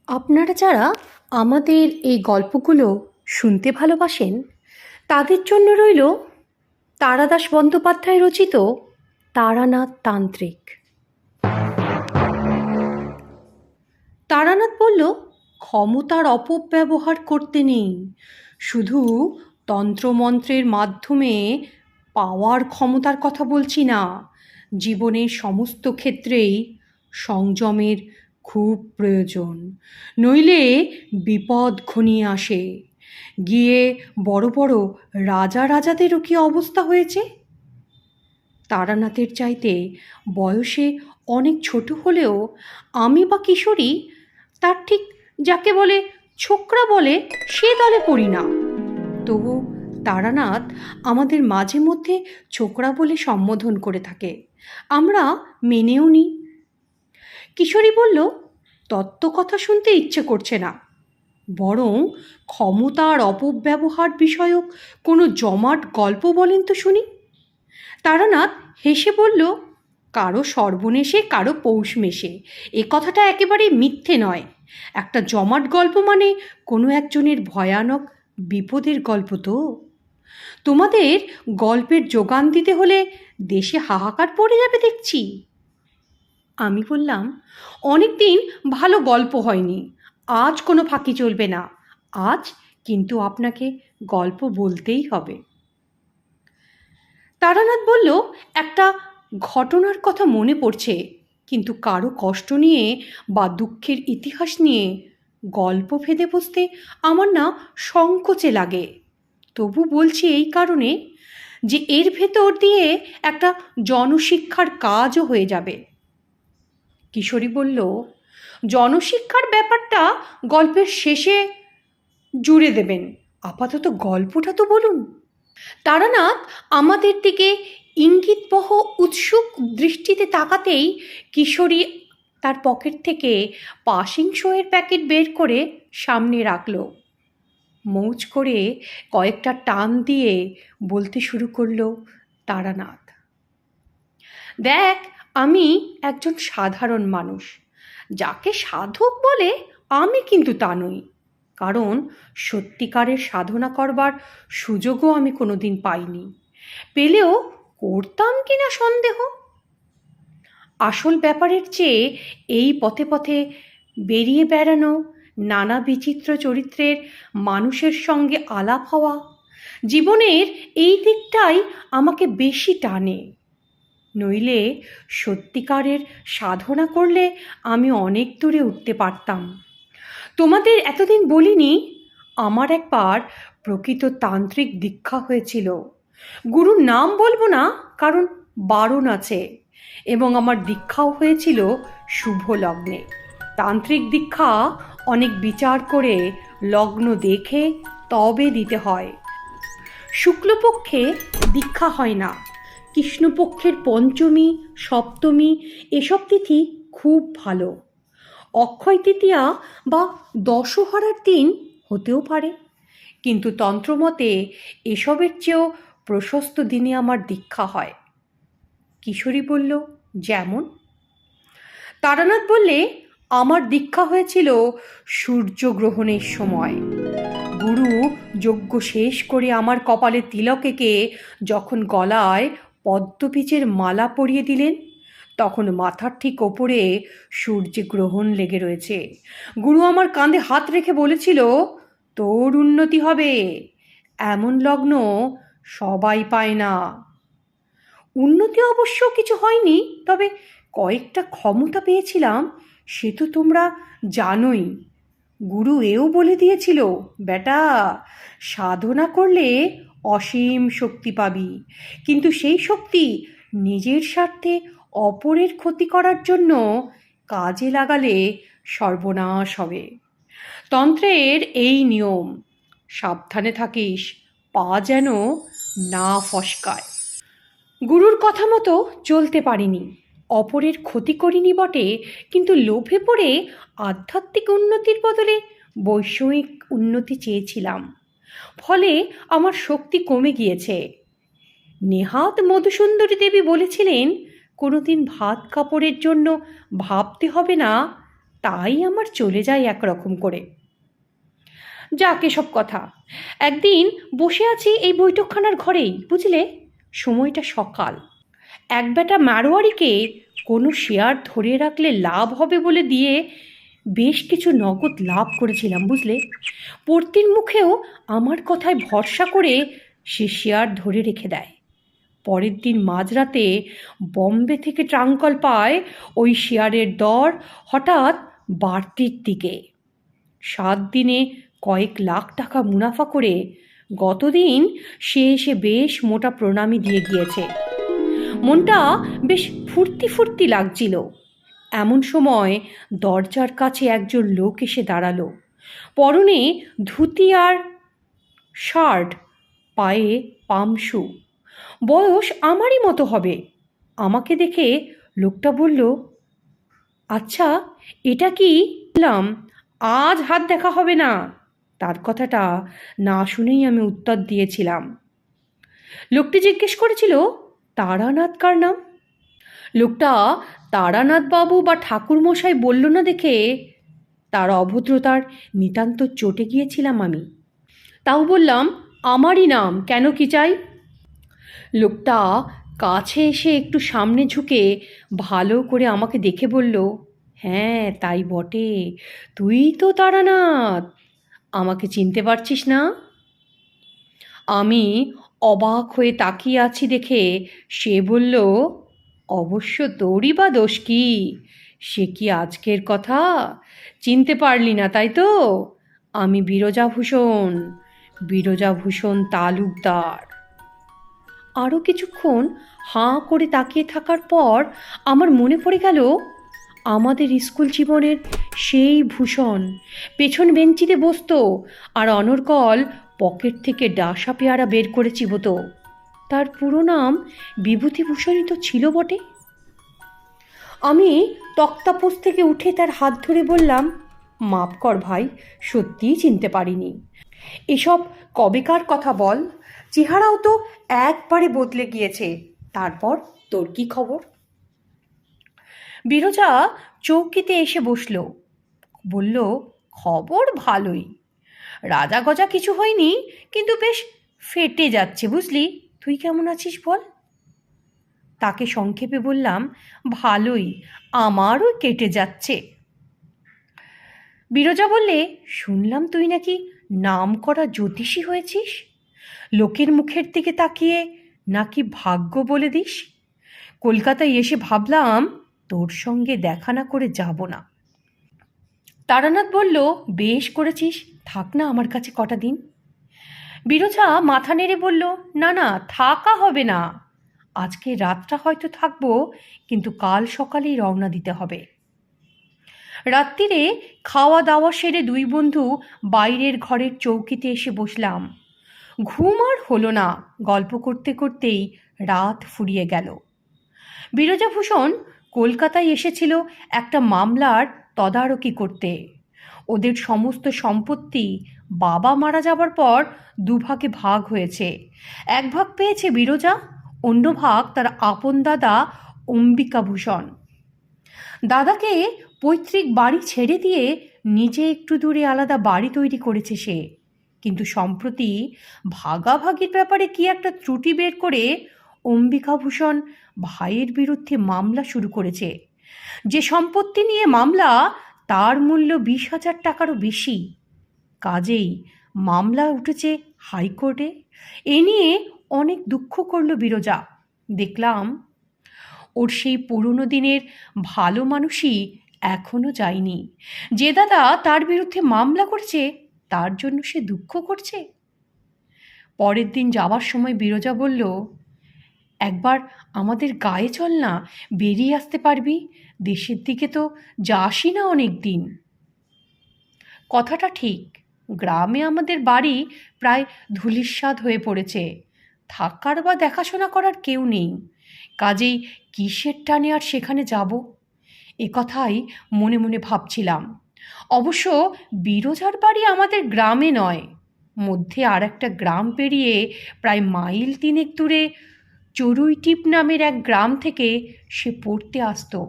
আপনারা যারা আমাদের এই গল্পগুলো শুনতে ভালোবাসেন তাদের জন্য রইল তারাদাস বন্দ্যোপাধ্যায় রচিত তারানাথ তান্ত্রিক। তারানাথ বলল, ক্ষমতার অপব্যবহার করতে নেই, শুধু তন্ত্রমন্ত্রের মাধ্যমে পাওয়ার ক্ষমতার কথা বলছি না। জীবনের সমস্ত ক্ষেত্রেই সংযমের খুব প্রয়োজন, নইলে বিপদ ঘনিয়ে আসে। গিয়ে বড় বড় রাজাদেরও কি অবস্থা হয়েছে। তারানাথের চাইতে বয়সে অনেক ছোট হলেও আমি বা কিশোরী তার ঠিক যাকে বলে ছোকরা বলে সে দলে পড়ি না। তবু তারানাথ আমাদের মাঝে মধ্যে ছোকরা বলে সম্বোধন করে থাকে, আমরা মেনেও নিই। কিশোরী বলল, তত্ত্ব কথা শুনতে ইচ্ছে করছে না, বরং ক্ষমতার অপব্যবহার বিষয়ক কোনো জমাট গল্প বলেন তো শুনি। তারানাথ হেসে বলল, কারো সর্বনেশে কারো পৌষ মেশে, এ কথাটা একেবারে মিথ্যে নয়। একটা জমাট গল্প মানে কোনো একজনের ভয়ানক বিপদের গল্প তো। তোমাদের গল্পের যোগান দিতে হলে দেশে হাহাকার পড়ে যাবে দেখছি। আমি বললাম, অনেক দিন ভালো গল্প হয়নি, আজ কোনো ফাঁকি চলবে না। আজ কিন্তু আপনাকে গল্প বলতেই হবে। তারানাথ বলল, একটা ঘটনার কথা মনে পড়ছে, কিন্তু কারো কষ্ট নিয়ে বা দুঃখের ইতিহাস নিয়ে গল্প ফেঁদে বসতে আমার না সংকোচে লাগে। তবু বলছি এই কারণে যে এর ভেতর দিয়ে একটা জনশিক্ষার কাজও হয়ে যাবে। কিশোরী বলল, জনশিক্ষার ব্যাপারটা গল্পের শেষে জুড়ে দেবেন, আপাতত গল্পটা তো বলুন। তারানাথ আমাদের দিকে ইঙ্গিতবহ উৎসুক দৃষ্টিতে তাকাতেই কিশোরী তার পকেট থেকে পাসিং শোয়ের প্যাকেট বের করে সামনে রাখল। মৌজ করে কয়েকটা টান দিয়ে বলতে শুরু করলো তারানাথ, দেখ, আমি একজন সাধারণ মানুষ। যাকে সাধক বলে আমি কিন্তু তা নই, কারণ সত্যিকারের সাধনা করবার সুযোগও আমি কোনোদিন পাইনি, পেলেও করতাম কিনা সন্দেহ। আসল ব্যাপারের চেয়ে এই পথে পথে বেরিয়ে বেড়ানো, নানা বিচিত্র চরিত্রের মানুষের সঙ্গে আলাপ হওয়া, জীবনের এই দিকটাই আমাকে বেশি টানে। নইলে সত্যিকারের সাধনা করলে আমি অনেক দূরে উঠতে পারতাম। তোমাদের এতদিন বলিনি, আমার একবার প্রকৃত তান্ত্রিক দীক্ষা হয়েছিল। গুরুর নাম বলবো না, কারণ বারণ আছে, এবং আমার দীক্ষাও হয়েছিল শুভ লগ্নে। তান্ত্রিক দীক্ষা অনেক বিচার করে লগ্ন দেখে তবে দিতে হয়। শুক্লপক্ষে দীক্ষা হয় না, কৃষ্ণপক্ষের পঞ্চমী, সপ্তমী এসব তিথি খুব ভালো। অক্ষয় তৃতীয়া বা দশহরার দিন হতেও পারে, কিন্তু তন্ত্রমতে এসবের চেয়েও প্রশস্ত দিনে আমার দীক্ষা হয়। কিশোরী বলল, যেমন? তারানাথ বললে, আমার দীক্ষা হয়েছিল সূর্যগ্রহণের সময়। গুরু যজ্ঞ শেষ করে আমার কপালে তিলক এঁকে যখন গলায় পদ্মবীজের মালা পরিয়ে দিলেন, তখন মাথার ঠিক ওপরে সূর্যগ্রহণ লেগে রয়েছে। গুরু আমার কাঁধে হাত রেখে বলেছিল, তোর উন্নতি হবে, এমন লগ্ন সবাই পায় না। উন্নতি অবশ্য কিছু হয়নি, তবে কয়েকটা ক্ষমতা পেয়েছিলাম, সে তো তোমরা জানোই। গুরু এও বলে দিয়েছিল, বেটা, সাধনা করলে অসীম শক্তি পাবি, কিন্তু সেই শক্তি নিজের স্বার্থে অপরের ক্ষতি করার জন্য কাজে লাগালে সর্বনাশ হবে। তন্ত্রের এই নিয়ম, সাবধানে থাকিস, পা যেন না ফসকায়। গুরুর কথা মতো চলতে পারিনি, অপরের ক্ষতি করিনি বটে, কিন্তু লোভে পড়ে আধ্যাত্মিক উন্নতির বদলে বৈষয়িক উন্নতি চেয়েছিলাম। ফলে আমার শক্তি কমে গিয়েছে। নেহাত মধুসুন্দরী দেবী বলেছিলেন, কোনোদিন ভাত কাপড়ের জন্য ভাবতে হবে না, তাই আমার চলে যায় একরকম করে। যাক এসব কথা। একদিন বসে আছি এই বৈঠকখানার ঘরেই, বুঝলে, সময়টা সকাল। এক বেটা মারোয়ারিকে কোনো শেয়ার ধরে রাখলে লাভ হবে বলে দিয়ে বেশ কিছু নগদ লাভ করেছিলাম, বুঝলে। পড়তির মুখেও আমার কথায় ভরসা করে সে শেয়ার ধরে রেখে দেয়। পরের দিন মাঝরাতে বম্বে থেকে ট্রাঙ্কল পায় ওই শেয়ারের দর হঠাৎ বাড়তির দিকে। 7 দিনে কয়েক লাখ টাকা মুনাফা করে গতদিন সে এসে বেশ মোটা প্রণামী দিয়ে গিয়েছে। মনটা বেশ ফুর্তি ফুর্তি লাগছিল। এমন সময় দরজার কাছে একজন লোক এসে দাঁড়ালো। পরনে ধুতি আর শার্ট, পায়ে পামশু। বয়স আমারই মতো হবে। আমাকে দেখে লোকটা বলল, আচ্ছা এটা কি? বললাম, আজ হাত দেখা হবে না। তার কথাটা না শুনেই আমি উত্তর দিয়েছিলাম। লোকটি জিজ্ঞেস করেছিল, তারানাথ কার নাম? লোকটা তারানাথ বাবু বা ঠাকুরমশাই বলল না দেখে তার অভদ্রতার নিতান্ত চটে গিয়েছিলাম আমি। তাও বললাম, আমারই নাম, কেন, কি চাই? লোকটা কাছে এসে একটু সামনে ঝুঁকে ভালো করে আমাকে দেখে বলল, হ্যাঁ তাই বটে, তুই তো তারানাথ। আমাকে চিনতে পারছিস না? আমি অবাক হয়ে তাকিয়ে আছি দেখে সে বলল, অবশ্য তোরই বা দোষ কি? সে কি আজকের কথা? চিনতে পারলি না তাই তো? আমি বিরজাভূষণ, বিরজাভূষণ তালুকদার। আরও কিছুক্ষণ হাঁ করে তাকিয়ে থাকার পর আমার মনে পড়ে গেল আমাদের স্কুল জীবনের সেই ভূষণ পেছন বেঞ্চিতে বসতো আর অনর্গল পকেট থেকে ডাসা পেয়ারা বের করে চিবোতো। তার পুরো নাম বিভূতিভূষণই তো ছিল বটে। আমি তক্তাপোষ থেকে উঠে তার হাত ধরে বললাম, মাপ কর ভাই, সত্যিই চিনতে পারিনি। এসব কবেকার কথা বল? চেহারাও তো একবারে বদলে গিয়েছে। তারপর তোর কি খবর? বিরজা চৌকিতে এসে বসল, বলল, খবর ভালোই। রাজা গজা কিছু হয়নি, কিন্তু বেশ ফেটে যাচ্ছে, বুঝলি। তুই কেমন আছিস বল? তাকে সংক্ষেপে বললাম, ভালোই, আমারও কেটে যাচ্ছে। বিরজা বললে, শুনলাম তুই নাকি নাম করা জ্যোতিষী হয়েছিস। লোকের মুখের দিকে তাকিয়ে নাকি ভাগ্য বলে দিস। কলকাতায় এসে ভাবলাম তোর সঙ্গে দেখা না করে যাব না। তারানাথ বলল, বেশ করেছিস, থাক না আমার কাছে কটা দিন। বিরজা মাথা নেড়ে বলল, না না, থাকা হবে না। আজকে রাতটা হয়তো থাকবো, কিন্তু কাল সকালেই রওনা দিতে হবে। রাত্রিরে খাওয়া দাওয়া সেরে দুই বন্ধু বাইরের ঘরের চৌকিতে এসে বসলাম। ঘুম আর হলো না, গল্প করতে করতেই রাত ফুরিয়ে গেল। বিরজাভূষণ কলকাতায় এসেছিল একটা মামলার তদারকি করতে। ওদের সমস্ত সম্পত্তি বাবা মারা যাবার পর দুভাগে ভাগ হয়েছে। এক ভাগ পেয়েছে বিরজা, অন্য ভাগ তার আপন দাদা অম্বিকাভূষণ। দাদাকে পৈতৃক বাড়ি ছেড়ে দিয়ে নিজে একটু দূরে আলাদা বাড়ি তৈরি করেছে সে। কিন্তু সম্প্রতি ভাগাভাগির ব্যাপারে কি একটা ত্রুটি বের করে অম্বিকাভূষণ ভাইয়ের বিরুদ্ধে মামলা শুরু করেছে। যে সম্পত্তি নিয়ে মামলা তার মূল্য 20,000 টাকারও বেশি। কাজেই মামলা উঠেছে হাইকোর্টে। এ নিয়ে অনেক দুঃখ করল বিরজা। দেখলাম ওর সেই পুরনো দিনের ভালো মানুষই এখনো যায়নি। যে দাদা তার বিরুদ্ধে মামলা করছে তার জন্য সে দুঃখ করছে। পরের দিন যাওয়ার সময় বিরজা বলল, একবার আমাদের গায়ে চল না, বেরিয়ে আসতে পারবি। দেশের দিকে তো যাসই না অনেক দিন। কথাটা ঠিক, গ্রামে আমাদের বাড়ি প্রায় ধূলিস্বাৎ হয়ে পড়েছে। থাকার বা দেখাশোনা করার কেউ নেই। কাজেই কিসের টানে আর সেখানে যাব? এ কথাই মনে মনে ভাবছিলাম। অবশ্য বিরজার বাড়ি আমাদের গ্রামে নয়, মধ্যে আর একটা গ্রাম পেরিয়ে প্রায় মাইল 3 দূরে চড়ুইটিপ নামের এক গ্রাম থেকে সে পড়তে আসতো।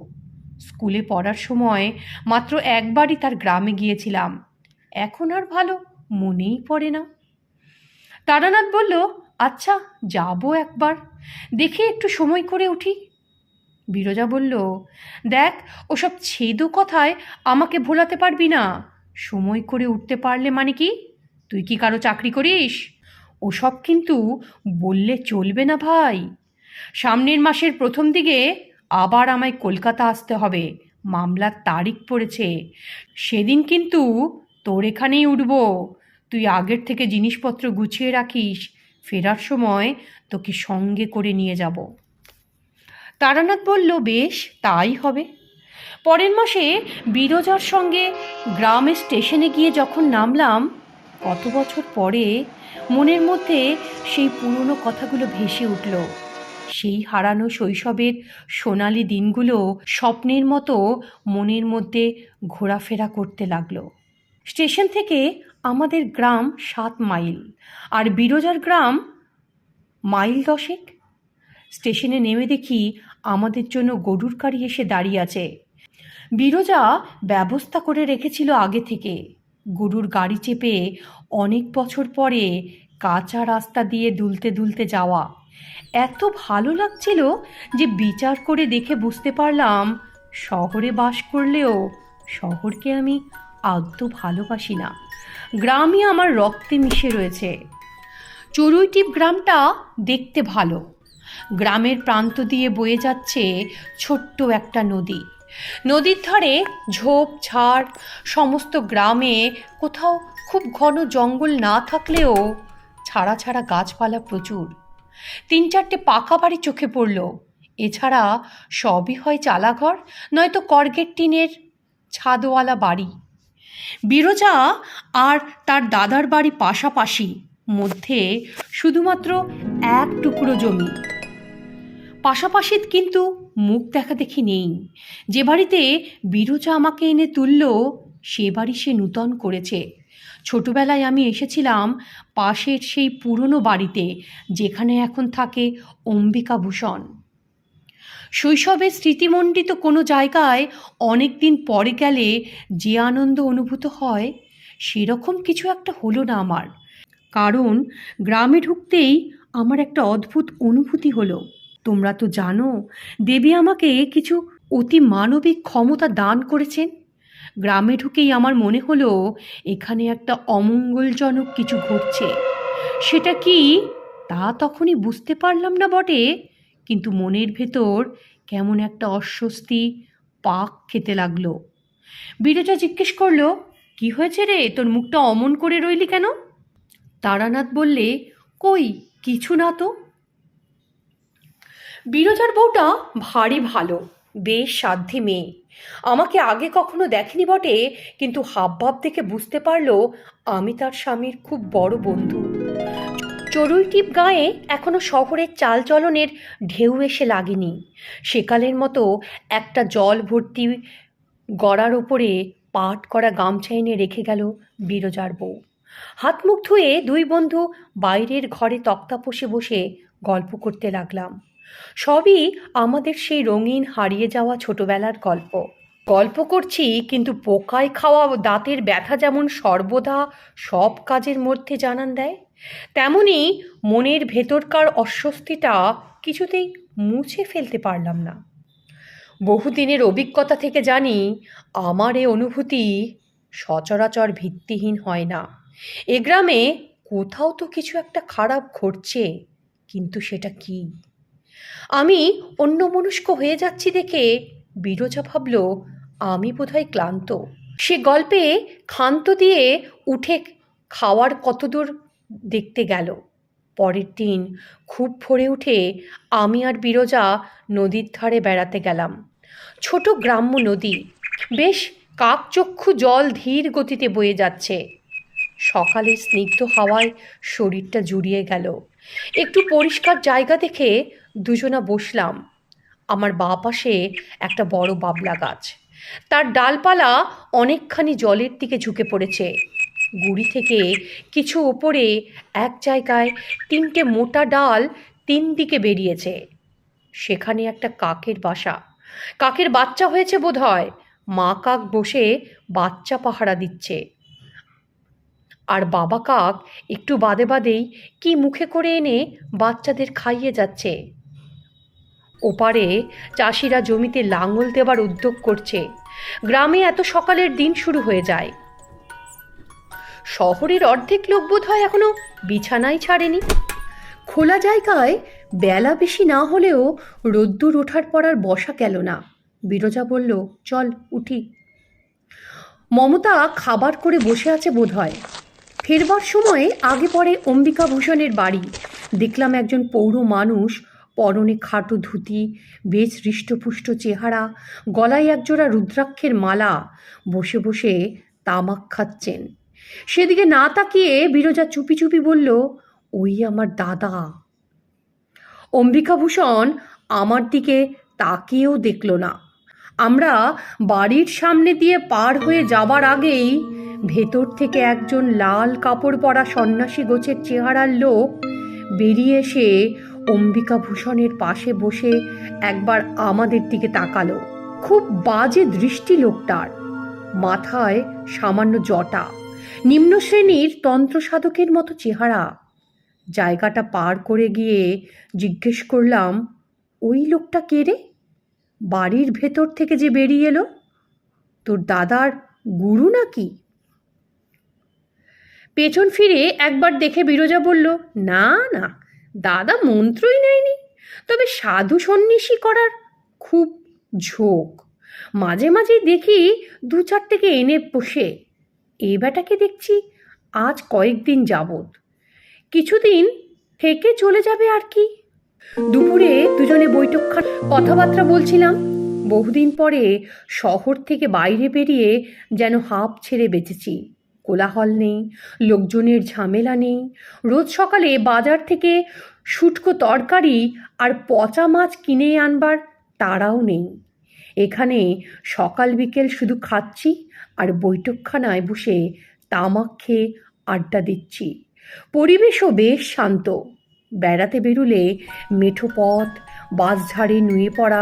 স্কুলে পড়ার সময় মাত্র একবারই তার গ্রামে গিয়েছিলাম, এখন আর ভালো মনেই পড়ে না। তারানাথ বলল, আচ্ছা যাব একবার, দেখে একটু সময় করে উঠি। বিরজা বলল, দেখ ওসব ছেদো কথায় আমাকে ভোলাতে পারবি না। সময় করে উঠতে পারলে মানে কি? তুই কি কারো চাকরি করিস? ওসব কিন্তু বললে চলবে না ভাই। সামনের মাসের প্রথম দিকে আবার আমায় কলকাতা আসতে হবে, মামলার তারিখ পড়েছে। সেদিন কিন্তু তোর এখানেই উঠব। তুই আগের থেকে জিনিসপত্র গুছিয়ে রাখিস, ফেরার সময় তোকে সঙ্গে করে নিয়ে যাব। তারানাথ বলল, বেশ তাই হবে। পরের মাসে বিরজার সঙ্গে গ্রামের স্টেশনে গিয়ে যখন নামলাম, কত বছর পরে মনের মধ্যে সেই পুরনো কথাগুলো ভেসে উঠল। সেই হারানো শৈশবের সোনালি দিনগুলো স্বপ্নের মতো মনের মধ্যে ঘোরাফেরা করতে লাগলো। স্টেশন থেকে আমাদের গ্রাম 7 মাইল, আর বিরজার গ্রাম মাইল 10। স্টেশনে নেমে দেখি আমাদের জন্য গরুর গাড়ি এসে দাঁড়িয়ে আছে। বিরজা ব্যবস্থা করে রেখেছিল আগে থেকে। গরুর গাড়ি চেপে অনেক বছর পরে কাঁচা রাস্তা দিয়ে দুলতে দুলতে যাওয়া এত ভালো লাগছিল যে বিচার করে দেখে বুঝতে পারলাম, শহরে বাস করলেও শহরকে আমি আদৌ ভালোবাসি না। গ্রামই আমার রক্তে মিশে রয়েছে। চড়ুইটিপ গ্রামটা দেখতে ভালো। গ্রামের প্রান্ত দিয়ে বয়ে যাচ্ছে ছোট্ট একটা নদী। নদীর ধারে ঝোপঝাড়। সমস্ত গ্রামে কোথাও খুব ঘন জঙ্গল না থাকলেও ছাড়া ছাড়া গাছপালা প্রচুর। 3-4টে পাকা বাড়ি চোখে পড়ল। এছাড়া সবই হয় চালাঘর, নয়তো কর্গের টিনের ছাদওয়ালা বাড়ি। বিরজা আর তার দাদার বাড়ি পাশাপাশি, মধ্যে শুধুমাত্র এক টুকরো জমি। পাশাপাশি কিন্তু মুখ দেখা দেখি নেই। যে বাড়িতে বিরজা আমাকে এনে তুলল, সে বাড়ি সে নূতন করেছে। ছোটবেলায় আমি এসেছিলাম পাশের সেই পুরনো বাড়িতে, যেখানে এখন থাকে অম্বিকাভূষণ। শৈশবের স্মৃতিমণ্ডিত কোনো জায়গায় অনেক দিন পরে গেলে যে আনন্দ অনুভূত হয়, সেরকম কিছু একটা হলো না আমার। কারণ গ্রামে ঢুকতেই আমার একটা অদ্ভুত অনুভূতি হলো। তোমরা তো জানো, দেবী আমাকে কিছু অতি মানবিক ক্ষমতা দান করেছেন। গ্রামে ঢুকেই আমার মনে হলো এখানে একটা অমঙ্গলজনক কিছু ঘটছে। সেটা কি তা তখনই বুঝতে পারলাম না বটে, কিন্তু মনের ভেতর কেমন একটা অস্বস্তি পাক খেতে লাগলো। বিরজা জিজ্ঞেস করলো, কি হয়েছে রে, তোর মুখটা অমন করে রইলি কেন? তারানাথ বললে, কই কিছু না তো। বিরজার বউটা ভারী ভালো, বেশ সাধ্যী মেয়ে। আমাকে আগে কখনো দেখেনি বটে, কিন্তু হাবভাব দেখে বুঝতে পারলো আমি তার স্বামীর খুব বড় বন্ধু। চড়ুইটিপ গায়ে এখনো শহরের চালচলনের ঢেউ এসে লাগেনি। সেকালের মতো একটা জল ভর্তি গড়ার ওপরে পাট করা গামছা এনে রেখে গেল বিরজার বউ। হাত মুখ ধুয়ে দুই বন্ধু বাইরের ঘরে তক্তাপোষে বসে গল্প করতে লাগলাম। সবই আমাদের সেই রঙিন হারিয়ে যাওয়া ছোটবেলার গল্প। গল্প করছি, কিন্তু পোকায় খাওয়া দাঁতের ব্যথা যেমন সর্বদা সব কাজের মধ্যে জানান দেয়, তেমনি মনের ভেতরকার অস্বস্তিটা কিছুতেই মুছে ফেলতে পারলাম না। বহুদিনের অভিজ্ঞতা থেকে জানি, আমার এ অনুভূতি সচরাচর ভিত্তিহীন হয় না। এ গ্রামে কোথাও তো কিছু একটা খারাপ ঘটছে, কিন্তু সেটা কি? আমি অন্যমনস্ক হয়ে যাচ্ছি দেখে বিরজা ভাবল আমি বোধহয় ক্লান্ত। সে গল্পে ক্ষান্ত দিয়ে উঠে খাওয়ার কতদূর দেখতে গেল। পরের দিন খুব ভোরে উঠে আমি আর বিরজা নদীর ধারে বেড়াতে গেলাম। ছোট গ্রাম্য নদী, বেশ কাকচক্ষু জল ধীর গতিতে বয়ে যাচ্ছে। সকালের স্নিগ্ধ হাওয়ায় শরীরটা জুড়িয়ে গেল। একটু পরিষ্কার জায়গা দেখে দুজনা বসলাম। আমার বাঁ পাশে একটা বড় বাবলা গাছ, তার ডালপালা অনেকখানি জলের দিকে ঝুঁকে পড়েছে। গুড়ি থেকে কিছু ওপরে এক জায়গায় 3টে মোটা ডাল 3 দিকে বেরিয়েছে। সেখানে একটা কাকের বাসা। কাকের বাচ্চা হয়েছে বোধহয়। মা কাক বসে বাচ্চা পাহারা দিচ্ছে, আর বাবা কাক একটু বাদে বাদেই কি মুখে করে এনে বাচ্চাদের খাইয়ে যাচ্ছে। ওপারে চাষিরা জমিতে লাঙল দেবার উদ্যোগ করছে। গ্রামে এত সকালের দিন শুরু হয়ে যায়। শহরের অর্ধেক লোক বোধহয় এখনো বিছানায় ছাড়েনি। খোলা জায়গায় বেলা বেশি না হলেও রোদ্দুর ওঠার পর আর বসা গেল না। বিরজা বলল, চল উঠি। মমতা খাবার করে বসে আছে বোধহয়। ফেরবার সময় আগে পরে অম্বিকাভূষণের বাড়ি। দেখলাম একজন পৌর মানুষ, পরনে খাটো ধুতি, বেশ হৃষ্টপুষ্ট চেহারা, গলায় একজোড়া রুদ্রাক্ষের মালা, বসে বসে তামাক খাচ্ছেন। সেদিকে না তাকিয়ে বিরজা চুপি চুপি বলল, ওই আমার দাদা। অম্বিকাভূষণ আমার দিকে তাকিয়েও দেখল না। আমরা বাড়ির সামনে দিয়ে পার হয়ে যাবার আগেই ভেতর থেকে একজন লাল কাপড় পরা সন্ন্যাসী গোছের চেহারার লোক বেরিয়ে এসে অম্বিকাভূষণের পাশে বসে একবার আমাদের দিকে তাকালো। খুব বাজে দৃষ্টি লোকটার। মাথায় সামান্য জটা, নিম্ন শ্রেণীর তন্ত্রসাধকের মতো চেহারা। জায়গাটা পার করে গিয়ে জিজ্ঞেস করলাম, ওই লোকটা কে রে? বাড়ির ভেতর থেকে যে বেরিয়ে এলো, তোর দাদার গুরু নাকি? পেছন ফিরে একবার দেখে বিরজা বলল, না না, দাদা মন্ত্রই নেয়নি, তবে সাধু সন্ন্যাসী করার খুব ঝোঁক। মাঝে মাঝেই দেখি দু চারটেকে এনে বসে। এই বেটাকে দেখছি আজ কয়েকদিন যাবৎ, কিছুদিন থেকে চলে যাবে আর কি। দুপুরে দুজনে বৈঠকখানা কথাবার্তা বলছিলাম। বহুদিন পরে শহর থেকে বাইরে বেরিয়ে যেন হাঁপ ছেড়ে বেঁচেছি। কোলাহল নেই, লোকজনের ঝামেলা নেই। রোজ সকালে বাজার থেকে শুটকো তরকারি আর পচা মাছ কিনে আনবার তাড়াও নেই। এখানে সকাল বিকেল শুধু খাচ্ছি আর বৈঠকখানায় বসে তামাক খেয়ে আড্ডা দিচ্ছি। পরিবেশও বেশ শান্ত। বেড়াতে বেরুলে মেঠো পথ, বাঁশঝাড়ে নুয়ে পড়া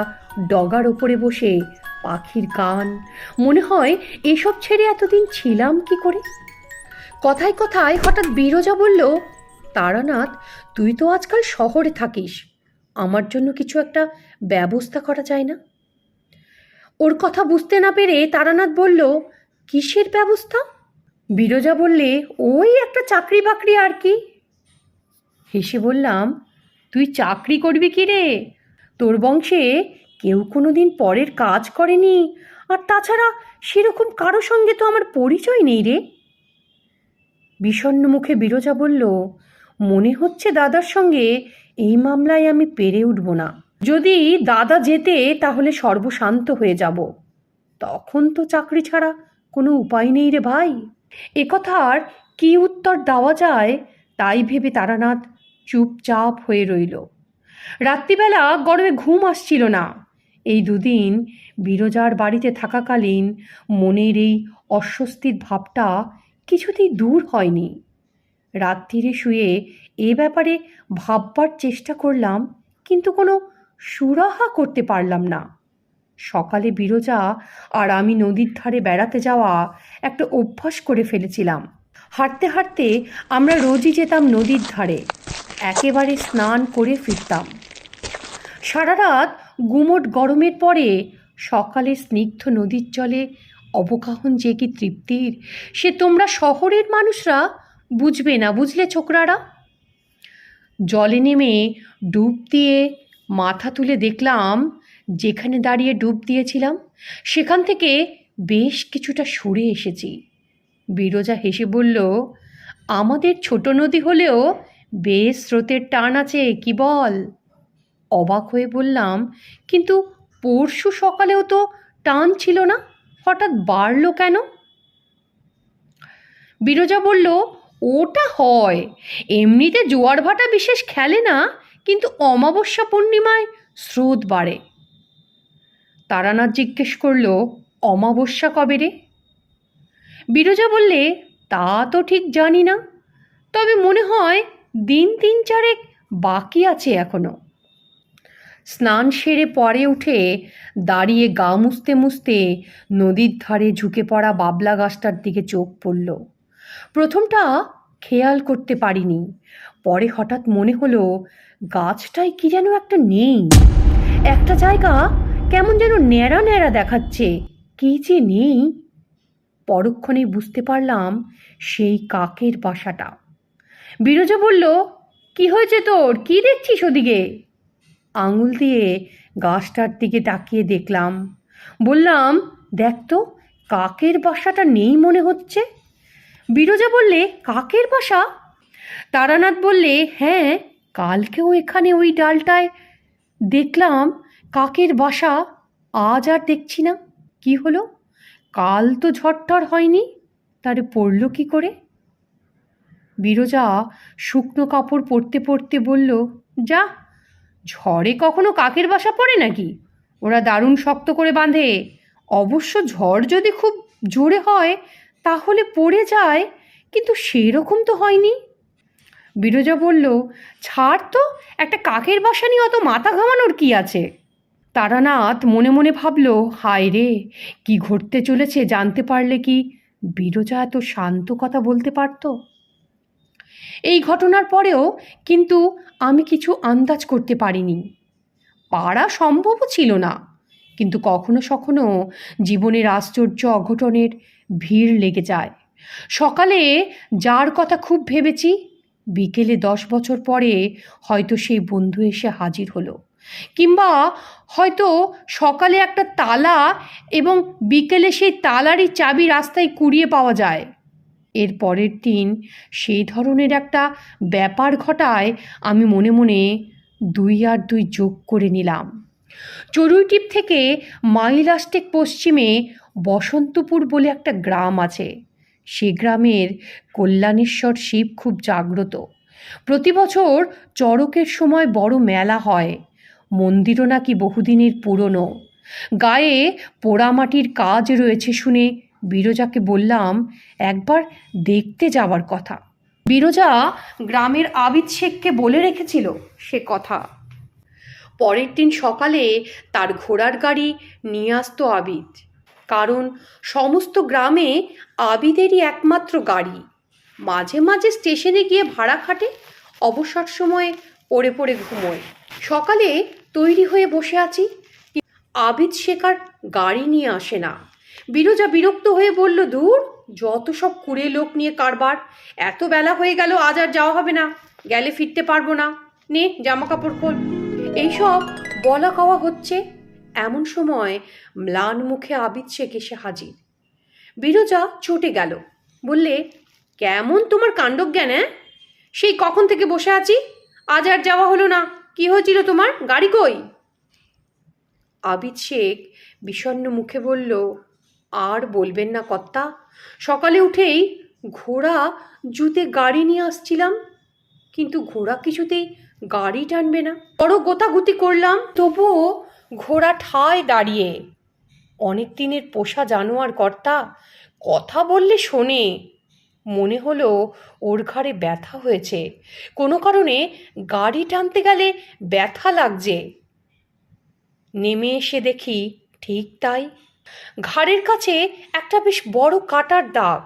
ডগার ওপরে বসে পাখির গান, মনে হয় এসব ছেড়ে এতদিন ছিলাম কি করে। কথায় কথায় হঠাৎ বিরজা বলল, তারানাথ, তুই তো আজকাল শহরে থাকিস, আমার জন্য কিছু একটা ব্যবস্থা করা যায় না? ওর কথা বুঝতে না পেরে তারানাথ বলল, কিসের ব্যবস্থা? বিরজা বললে, ওই একটা চাকরি বাকরি আর কি। হেসে বললাম, তুই চাকরি করবি কি রে? তোর বংশে কেউ কোনো দিন পরের কাজ করেনি, আর তাছাড়া সেরকম কারো সঙ্গে তো আমার পরিচয় নেই রে। বিষণ্ণ মুখে বিরজা বলল, মনে হচ্ছে দাদার সঙ্গে এই মামলায় আমি পেরে উঠব না। যদি দাদা যেতে তাহলে সর্বশান্ত হয়ে যাব, তখন তো চাকরি ছাড়া কোনো উপায় নেই রে ভাই। একথার কি উত্তর দেওয়া যায় তাই ভেবে তারানাথ চুপচাপ হয়ে রইল। রাত্রিবেলা গরমে ঘুম আসছিল না। এই দুদিন বিরজার বাড়িতে থাকাকালীন মনের এই অস্বস্তির ভাবটা কিছুতেই দূর হয়নি। রাত্রিরে শুয়ে এ ব্যাপারে ভাববার চেষ্টা করলাম, কিন্তু কোনো সুরাহা করতে পারলাম না। সকালে বিরজা আর আমি নদীর ধারে বেড়াতে যাওয়া একটা অভ্যাস করে ফেলেছিলাম। হাঁটতে হাঁটতে আমরা রোজই যেতাম নদীর ধারে, একেবারে স্নান করে ফিরতাম। সারা রাত গুমোট গরমের পরে সকালে স্নিগ্ধ নদীর জলে অবগাহন যে কি তৃপ্তির, সে তোমরা শহরের মানুষরা বুঝবে না, বুঝলে ছোকরারা? জলে নেমে ডুব দিয়ে মাথা তুলে দেখলাম, যেখানে দাঁড়িয়ে ডুব দিয়েছিলাম সেখান থেকে বেশ কিছুটা সরে এসেছি। বিরজা হেসে বলল, আমাদের ছোট নদী হলেও বেশ স্রোতের টান আছে, কি বল? অবাক হয়ে বললাম, কিন্তু পরশু সকালেও তো টান ছিল না, হঠাৎ বাড়লো কেন? বিরজা বলল, ওটা হয়, এমনিতে জোয়ার ভাটা বিশেষ খেলে না, কিন্তু অমাবস্যা পূর্ণিমায় স্রোত বাড়ে। তারানাথ জিজ্ঞেস করল, অমাবস্যা কবে রে? বিরজা বললে, তা তো ঠিক জানি না, তবে মনে হয় দিন তিন চারেক বাকি আছে এখনো। স্নান সেরে পরে উঠে দাঁড়িয়ে গা মুছতে মুছতে নদীর ধারে ঝুঁকে পড়া বাবলা গাছটার দিকে চোখ পড়ল। প্রথমটা খেয়াল করতে পারিনি, পরে হঠাৎ মনে হলো গাছটায় কি যেন একটা নেই, একটা জায়গা কেমন যেন ন্যাড়া ন্যাড়া দেখাচ্ছে, কি যে নেই। পরক্ষণেই বুঝতে পারলাম সেই কাকের বাসাটা। বিরজা বলল, কি হয়েছে তোর, কি দেখছিস ওদিকে? আঙুল দিয়ে গাছটার দিকে তাকিয়ে দেখলাম। বললাম, দেখ তো, কাকের বাসাটা নেই মনে হচ্ছে। বিরজা বললে, কাকের বাসা? তারানাথ বললে, হ্যাঁ, কালকেও এখানে ওই ডালটায় দেখলাম কাকের বাসা, আজ আর দেখছি না। কি হলো? কাল তো ঝড়টড় হয়নি, তারে পড়ল কি করে? বিরজা শুকনো কাপড় পরতে পরতে বলল, যা, ঝড়ে কখনো কাকের বাসা পড়ে নাকি? ওরা দারুণ শক্ত করে বাঁধে। অবশ্য ঝড় যদি খুব জোরে হয় তাহলে পড়ে যায়, কিন্তু সেরকম তো হয়নি। বিরজা বলল, ছাড় তো, একটা কাকের বাসা নিয়ে অত মাথা ঘামানোর কি আছে? তারানাথ মনে মনে ভাবল, হায় রে, কি ঘটতে চলেছে জানতে পারলে কি বিরজা এত শান্ত কথা বলতে পারত? এই ঘটনার পরেও কিন্তু আমি কিছু আন্দাজ করতে পারিনি। পারা সম্ভবও ছিল না, কিন্তু কখনো কখনো জীবনের আশ্চর্য অঘটনের ভিড় লেগে যায়। সকালে যার কথা খুব ভেবেছি, বিকেলে 10 বছর পরে হয়তো সেই বন্ধু এসে হাজির হলো, কিংবা হয়তো সকালে একটা তালা এবং বিকেলে সেই তালারই চাবি রাস্তায় কুড়িয়ে পাওয়া যায়। এর পরের দিন সেই ধরনের একটা ব্যাপার ঘটায় আমি মনে মনে 2 আর 2 যোগ করে নিলাম। চড়ুইটিপ থেকে মাইল আষ্টেক পশ্চিমে বসন্তপুর বলে একটা গ্রাম আছে। সে গ্রামের কল্যাণেশ্বর শিব খুব জাগ্রত। প্রতি বছর চড়কের সময় বড় মেলা হয়। মন্দিরও নাকি বহুদিনের পুরনো। গায়ে পোড়ামাটির কাজ রয়েছে শুনে বিরজাকে বললাম একবার দেখতে যাওয়ার কথা। বিরজা গ্রামের আবিদ শেখকে বলে রেখেছিল সে কথা। পরের দিন সকালে তার ঘোড়ার গাড়ি নিয়ে আসতো আবিদ, কারণ সমস্ত গ্রামে আবিদেরই একমাত্র গাড়ি। মাঝে মাঝে স্টেশনে গিয়ে ভাড়া খাটে, অবসর সময়ে পড়ে পড়ে ঘুমোয়। সকালে তৈরি হয়ে বসে আছি, আবিদ শেখ আর গাড়ি নিয়ে আসে না। বিরজা বিরক্ত হয়ে বলল, দূর, যত সব কুড়ে লোক নিয়ে কারবার, এত বেলা হয়ে গেল, আজ আর যাওয়া হবে না, গেলে ফিরতে পারবো না, নে জামা কাপড় খোল। এইসব বলা কওয়া হচ্ছে, এমন সময় ম্লান মুখে আবিদ শেখ এসে হাজির। বিরজা চটে গেল, বললে, কেমন তোমার কাণ্ডজ্ঞান? সেই কখন থেকে বসে আছি, আজ আর যাওয়া হলো না, কি হয়েছিল তোমার, গাড়ি কই? আবিদ শেখ বিষণ্ণ মুখে বলল, আর বলবেন না কর্তা, সকালে উঠেই ঘোড়া জুতে গাড়ি নিয়ে আসছিলাম, কিন্তু ঘোড়া কিছুতেই গাড়ি টানবে না। বড় গোতাগুতি করলাম, তবুও ঘোড়া ঠায় দাঁড়িয়ে। অনেক দিনের পোষা জানোয়ার কর্তা, কথা বললে শোনে। মনে হলো ওর ঘাড়ে ব্যথা হয়েছে, কোনো কারণে গাড়ি টানতে গেলে ব্যথা লাগছে। নেমে এসে দেখি ঠিক তাই, ঘাড়ের কাছে একটা বেশ বড় কাটার দাগ।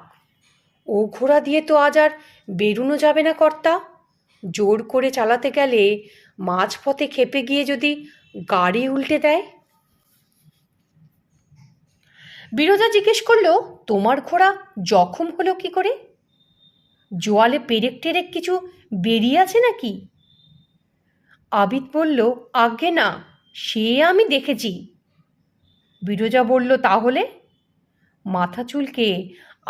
ও ঘোড়া দিয়ে তো আজ আর বেরোনো যাবে না কর্তা, জোর করে চালাতে গেলে মাঝপথে খেপে গিয়ে যদি গাড়ি উল্টে দেয়। বিরজা জিজ্ঞেস করলো, তোমার ঘোড়া জখম হলো কি করে? জোয়ালে পেরেক টেরেক কিছু বেরিয়ে আছে নাকি? আবিদ বলল, আজ্ঞে না, সে আমি দেখেছি। বিরজা বলল, তাহলে? মাথা চুলকে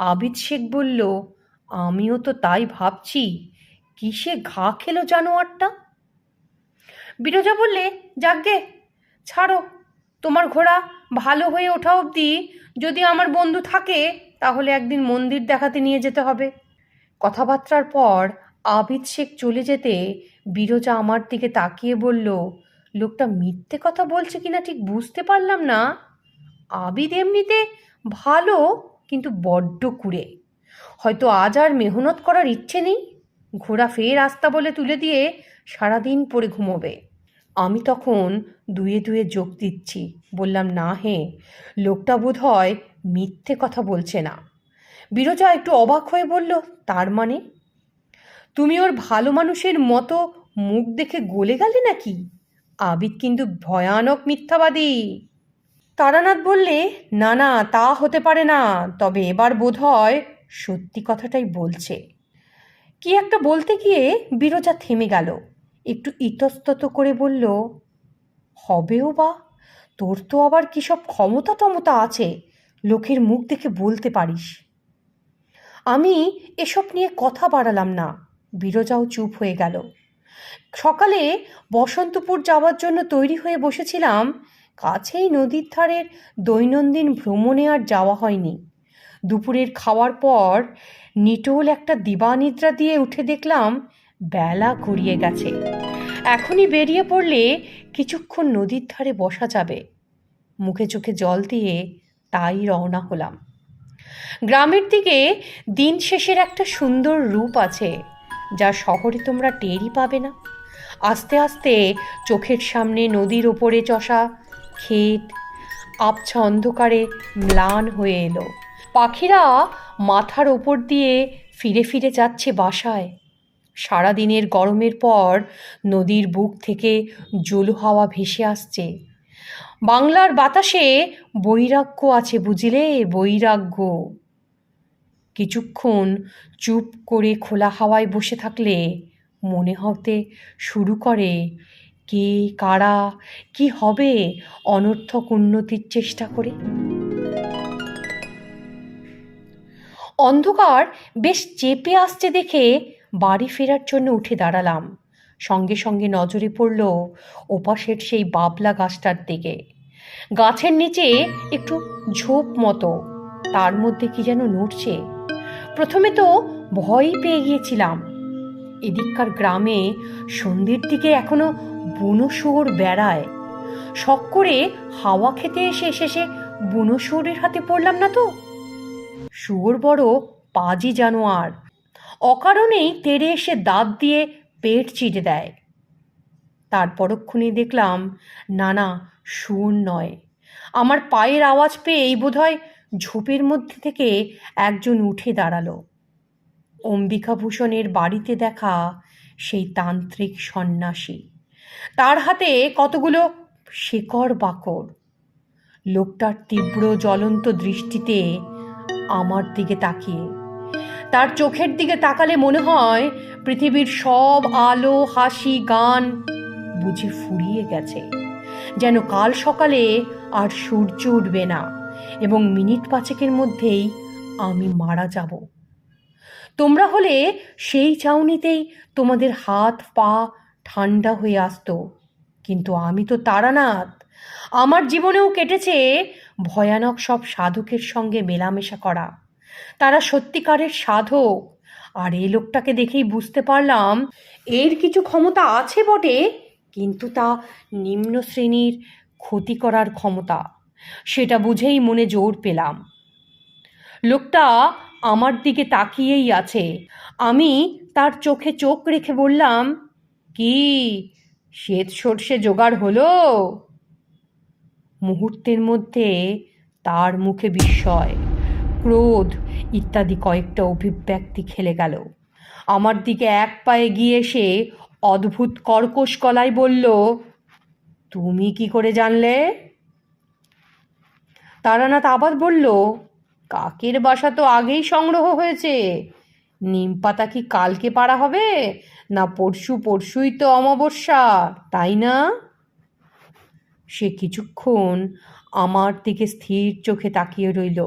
আবিদ শেখ বলল, আমিও তো তাই ভাবছি, কিসে ঘা খেলো জানোয়ারটা। বিরজা বললে, যাকগে, ছাড়ো, তোমার ঘোড়া ভালো হয়ে ওঠা অবধি যদি আমার বন্ধু থাকে তাহলে একদিন মন্দির দেখাতে নিয়ে যেতে হবে। কথাবার্তার পর আবিদ শেখ চলে যেতে বিরজা আমার দিকে তাকিয়ে বলল, লোকটা মিথ্যে কথা বলছে কিনা ঠিক বুঝতে পারলাম না। আবিদ এমনিতে ভালো, কিন্তু বড্ড কুঁড়ে। হয়তো আজ আর মেহনত করার ইচ্ছে নেই, ঘোড়া ফের আস্তা বলে তুলে দিয়ে সারাদিন পরে ঘুমোবে। আমি তখন দুয়ে দুয়ে যোগ দিচ্ছি, বললাম, না হে, লোকটা বোধ হয় মিথ্যে কথা বলছে না। বিরজা একটু অবাক হয়ে বলল, তার মানে? তুমি ওর ভালো মানুষের মতো মুখ দেখে গলে গেলে নাকি? আবিদ কিন্তু ভয়ানক মিথ্যাবাদী। তারানাথ বললে, না না, তা হতে পারে না, তবে এবার বোধ হয় সত্যি কথাটাই বলছে। কি একটা বলতে গিয়ে বিরজা থেমে গেল, একটু ইতস্তত করে বলল, হবেও বা, তোর তো আবার কী সব ক্ষমতা টমতা আছে, লোকের মুখ দেখে বলতে পারিস। আমি এসব নিয়ে কথা বাড়ালাম না, বিরজাও চুপ হয়ে গেল। সকালে বসন্তপুর যাওয়ার জন্য তৈরি হয়ে বসেছিলাম, কাছেই নদীর ধারের দৈনন্দিন ভ্রমণে আর যাওয়া হয়নি। দুপুরের খাওয়ার পর নিটোল একটা দিবানিদ্রা দিয়ে উঠে দেখলাম বেলা গড়িয়ে গেছে। এখনই বেরিয়ে পড়লে কিছুক্ষণ নদীর ধারে বসা যাবে। মুখে চোখে জল দিয়ে তাই রওনা হলাম। গ্রামের দিকে দিন শেষের একটা সুন্দর রূপ আছে, যা শহরে তোমরা টেরই পাবে না। আস্তে আস্তে চোখের সামনে নদীর ওপরে চষা ক্ষেত আবছা অন্ধকারে ম্লান হয়ে এলো। পাখিরা মাথার ওপর দিয়ে ফিরে ফিরে যাচ্ছে বাসায়। সারাদিনের গরমের পর নদীর বুক থেকে জোলো হাওয়া ভেসে আসছে। বাংলার বাতাসে বৈরাগ্য আছে, বুঝলে, বৈরাগ্য। কিছুক্ষণ চুপ করে খোলা হাওয়ায় বসে থাকলে মনে হতে শুরু করে, কে কারা কি হবে অনর্থক উন্নতির চেষ্টা করে। অন্ধকার বেশ চেপে আসছে দেখে বাড়ি ফেরার জন্য উঠে দাঁড়ালাম। সঙ্গে সঙ্গে নজরে পড়ল ওপাশের সেই বাবলা গাছটার দিকে। গাছের নিচে একটু ঝোপ মতো, তার মধ্যে কি যেন নড়ছে। প্রথমে তো ভয়ই পেয়ে গিয়েছিলাম। এদিককার গ্রামে সন্ধ্যের দিকে এখনো বুনো শুয়োর বেড়ায়। শখ করে হাওয়া খেতে এসে শেষে বুনো শুয়োরের হাতে পড়লাম না তো। শুয়োর বড় পাজি জানোয়ার, অকারণেই তেড়ে এসে দাঁত দিয়ে পেট চিড়ে দেয়। তার পরক্ষণে দেখলাম না না, শুয়োর নয়। আমার পায়ের আওয়াজ পেয়েই বোধহয় ঝোপের মধ্যে থেকে একজন উঠে দাঁড়ালো। অম্বিকাভূষণের বাড়িতে দেখা সেই তান্ত্রিক সন্ন্যাসী, তার হাতে কতগুলো শেকড় বাকড়। লোকটার তীব্র জ্বলন্ত দৃষ্টিতে আমার দিকে তাকিয়ে, তার চোখের দিকে তাকালে মনে হয় পৃথিবীর সব আলো হাসি গান বুঝি ফুরিয়ে গেছে, যেন কাল সকালে আর সূর্য উঠবে না এবং মিনিট পাঁচেকের মধ্যেই আমি মারা যাব। তোমরা হলে সেই চাউনিতেই তোমাদের হাত পা ঠান্ডা হয়ে আসতো, কিন্তু আমি তো তারানাথ। আমার জীবনেও কেটেছে ভয়ানক সব সাধকের সঙ্গে মেলামেশা করা। তারা সত্যিকারের সাধক, আর এই লোকটাকে দেখেই বুঝতে পারলাম এর কিছু ক্ষমতা আছে বটে, কিন্তু তা নিম্ন শ্রেণীর ক্ষতি করার ক্ষমতা। সেটা বুঝেই মনে জোর পেলাম। লোকটা আমার দিকে তাকিয়েই আছে। আমি তার চোখে চোখ রেখে বললাম, কি শ্বেত সর্ষে জোগাড় হলো? মুহূর্তের মধ্যে তার মুখে বিস্ময়, ক্রোধ ইত্যাদি কয়েকটা অভিব্যক্তি খেলে গেল। আমার দিকে এক পায়ে এগিয়ে এসে অদ্ভুত কর্কশ গলায় বলল, তুমি কি করে জানলে? তারানাথ আবার বলল, কাকের বাসা তো আগেই সংগ্রহ হয়েছে। নিম পাতা কি কালকে পাড়া হবে, না পরশুই তো অমাবস্যা, তাই না? সে কিছুক্ষণ আমার দিকে স্থির চোখে তাকিয়ে রইল।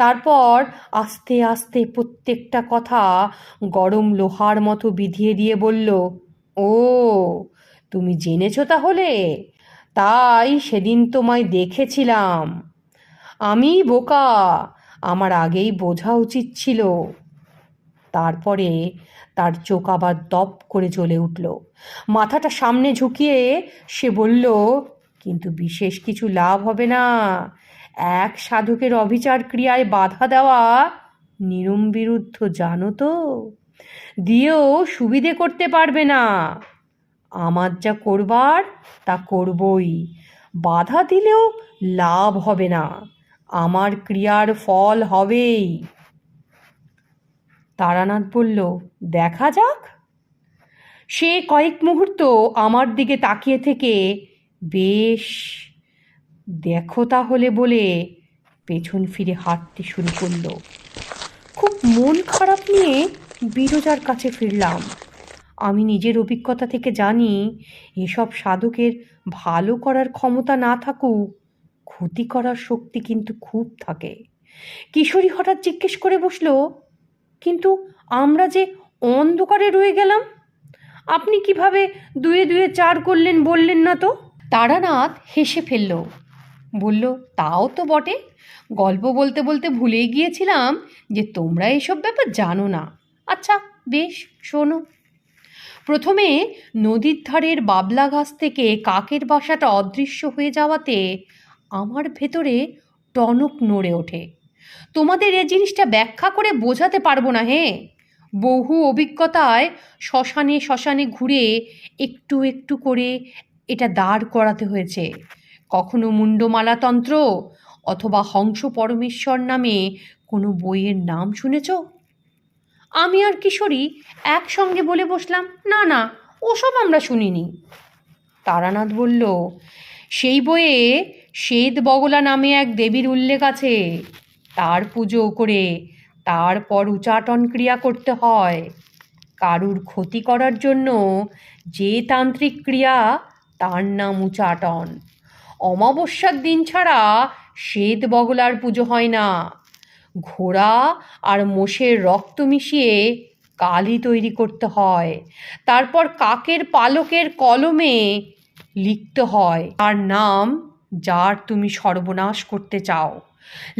তারপর আস্তে আস্তে প্রত্যেকটা কথা গরম লোহার মতো বিধিয়ে দিয়ে বলল, ও, তুমি জেনেছ তাহলে? তাই সেদিন তোমায় দেখেছিলাম। আমি বোকা, আমার আগেই বোঝা উচিত ছিল। তারপরে তার চোখ আবার দপ করে জ্বলে উঠল। মাথাটা সামনে ঝুঁকিয়ে সে বলল, কিন্তু বিশেষ কিছু লাভ হবে না। এক সাধকের অবিচার ক্রিয়ায় বাধা দেওয়া নিয়ম বিরুদ্ধ, জানো তো? দিয়েও সুবিধে করতে পারবে না। আমার যা করবার তা করবই, বাধা দিলেও লাভ হবে না, আমার ক্রিয়ার ফল হবেই। তারানাথ বলল, দেখা যাক। সে কয়েক মুহূর্ত আমার দিকে তাকিয়ে থেকে, বেশ, দেখো তাহলে বলে পেছন ফিরে হাঁটতে শুরু করলো। খুব মন খারাপ নিয়ে বিরজার কাছে ফিরলাম। আমি নিজের অভিজ্ঞতা থেকে জানি, এসব সাধকের ভালো করার ক্ষমতা না থাকুক, ক্ষতি করার শক্তি কিন্তু খুব থাকে। কিশোরী হঠাৎ জিজ্ঞেস করে বসলো, কিন্তু আমরা যে অন্ধকারে রয়ে গেলাম, আপনি কিভাবে দুয়ে দুয়ে চার করলেন বললেন না তো? তারানাথ হেসে ফেলল, বলল, তাও তো বটে, গল্প বলতে বলতে ভুলেই গিয়েছিলাম যে তোমরা এসব ব্যাপার জানো না। আচ্ছা বেশ, শোনো। প্রথমে নদীর ধারের বাবলা গাছ থেকে কাকের বাসাটা অদৃশ্য হয়ে যাওয়াতে আমার ভেতরে টনক নড়ে ওঠে। তোমাদের এ জিনিসটা ব্যাখ্যা করে বোঝাতে পারবো না। বহু অভিজ্ঞতায় শ্মশানে শ্মশানে ঘুরে একটু একটু করে এটা দাঁড় করাতে হয়েছে। কখনো মুন্ডমালাতন্ত্র অথবা হংস পরমেশ্বর নামে কোনো বইয়ের নাম শুনেছ? আমি আর কিশোরী একসঙ্গে বলে বসলাম, না না, ওসব আমরা শুনিনি। তারানাথ বলল, সেই বইয়ে শ্বেত বগলা নামে এক দেবীর উল্লেখ আছে। তার পুজো করে তারপর উচাটন ক্রিয়া করতে হয়। কারুর ক্ষতি করার জন্য যে তান্ত্রিক ক্রিয়া, তার নাম উচাটন। অমাবস্যার দিন ছাড়া শ্বেত বগলার পুজো হয় না। ঘোড়া আর মোষের রক্ত মিশিয়ে কালি তৈরি করতে হয়, তারপর কাকের পালকের কলমে লিখতে হয় তার নাম, যার তুমি সর্বনাশ করতে চাও।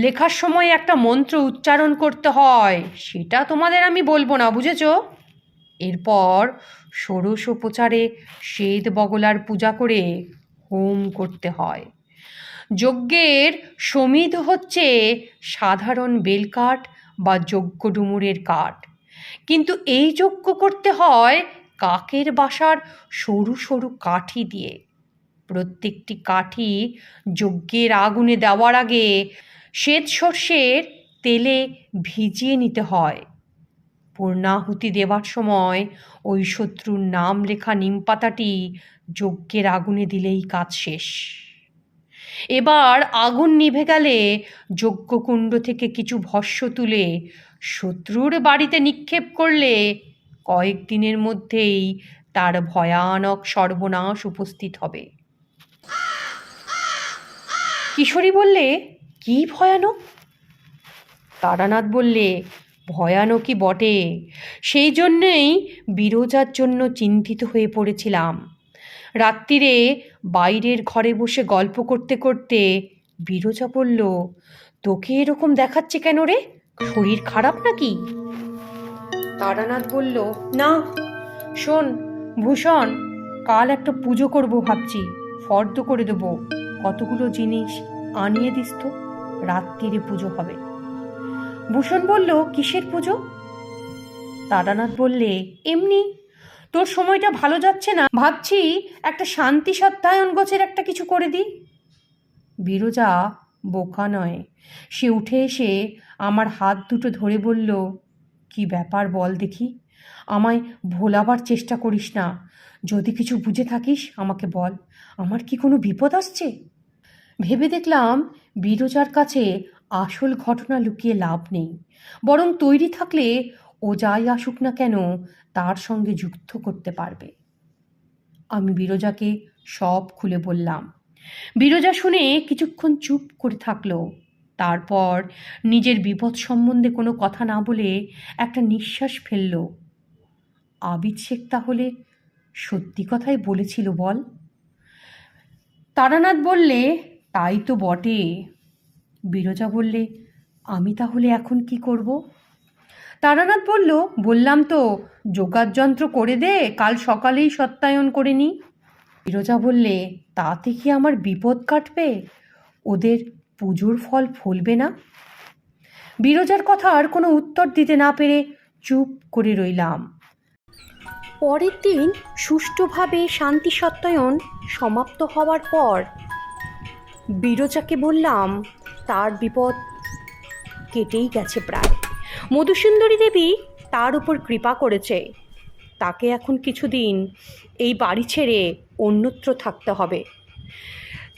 লেখার সময় একটা মন্ত্র উচ্চারণ করতে হয়, সেটা তোমাদের আমি বলবো না, বুঝেছ? এরপর ষোড়শোপচারে শ্বেত বগলার পূজা করে হোম করতে হয়। যজ্ঞের সমিধ হচ্ছে সাধারণ বেলকাঠ বা যজ্ঞ ডুমুরের কাঠ, কিন্তু এই যজ্ঞ করতে হয় কাকের বাসার সরু সরু কাঠি দিয়ে। প্রত্যেকটি কাঠি যজ্ঞের আগুনে দেওয়ার আগে শ্বেত সর্ষের তেলে ভিজিয়ে নিতে হয়। পূর্ণাহুতি দেবার সময় ওই শত্রুর নাম লেখা নিমপাতাটি যজ্ঞের আগুনে দিলেই কাজ শেষ। এবার আগুন নিভে গেলে যজ্ঞকুণ্ড থেকে কিছু ভস্য তুলে শত্রুর বাড়িতে নিক্ষেপ করলে কয়েকদিনের মধ্যেই তার ভয়ানক সর্বনাশ উপস্থিত হবে। কিশোরী বললে, কি ভয়ানক? তারানাথ বললে, ভয়ানকই বটে, সেই জন্যেই বিরজার জন্য চিন্তিত হয়ে পড়েছিলাম। রাত্রিরে বাইরের ঘরে বসে গল্প করতে করতে বিরজা বলল, তোকে এরকম দেখাচ্ছে কেন রে? শরীর খারাপ নাকি? তারানাথ বলল, না, শোন ভূষণ, কাল একটা পুজো করব ভাবছি, ফর্দ করে দেবো, কতগুলো জিনিস আনিয়ে দিস তো, রাত্রিরে পুজো হবে। ভূষণ বলল, কিসের পুজো? তারানাথ বললে, এমনি, তোর সময়টা ভালো যাচ্ছে না, ভাবছি একটা শান্তি সত্যায়ন গোছের একটা কিছু করে দিই। বিরজা বোকা নয়, সে উঠে এসে আমার হাত দুটো ধরে বলল, কি ব্যাপার বল দেখি, আমায় ভোলাবার চেষ্টা করিস না, যদি কিছু বুঝে থাকিস আমাকে বল, আমার কি কোনো বিপদ আসছে? ভেবে দেখলাম বিরজার কাছে আসল ঘটনা লুকিয়ে লাভ নেই, বরং তৈরি থাকলে ও যাই আসুক না কেন তার সঙ্গে যুদ্ধ করতে পারবে। আমি বিরজাকে সব খুলে বললাম। বিরজা শুনে কিছুক্ষণ চুপ করে থাকলো, তারপর নিজের বিপদ সম্বন্ধে কোনো কথা না বলে একটা নিঃশ্বাস ফেলল। আবিদ শেখ তাহলে সত্যি কথাই বলেছিল বল? তারানাথ বললে, তাই তো বটে। বিরজা বললে, আমি তাহলে এখন কি করব? তারানাথ বলল, বললাম তো, যোগার যন্ত্র করে দে, কাল সকালেই সত্যায়ন করে নি। বিরজা বললে, তাতে কি আমার বিপদ কাটবে? ওদের পুজোর ফল ফলবে না? বিরজার কথার কোনো উত্তর দিতে না পেরে চুপ করে রইলাম। পরের দিন সুষ্ঠুভাবে শান্তি সত্যায়ন সমাপ্ত হওয়ার পর বিরজাকে বললাম তার বিপদ কেটেই গেছে প্রায়। মধুসুন্দরী দেবী তার উপর কৃপা করেছে, তাকে এখন কিছুদিন এই বাড়ি ছেড়ে অন্যত্র থাকতে হবে।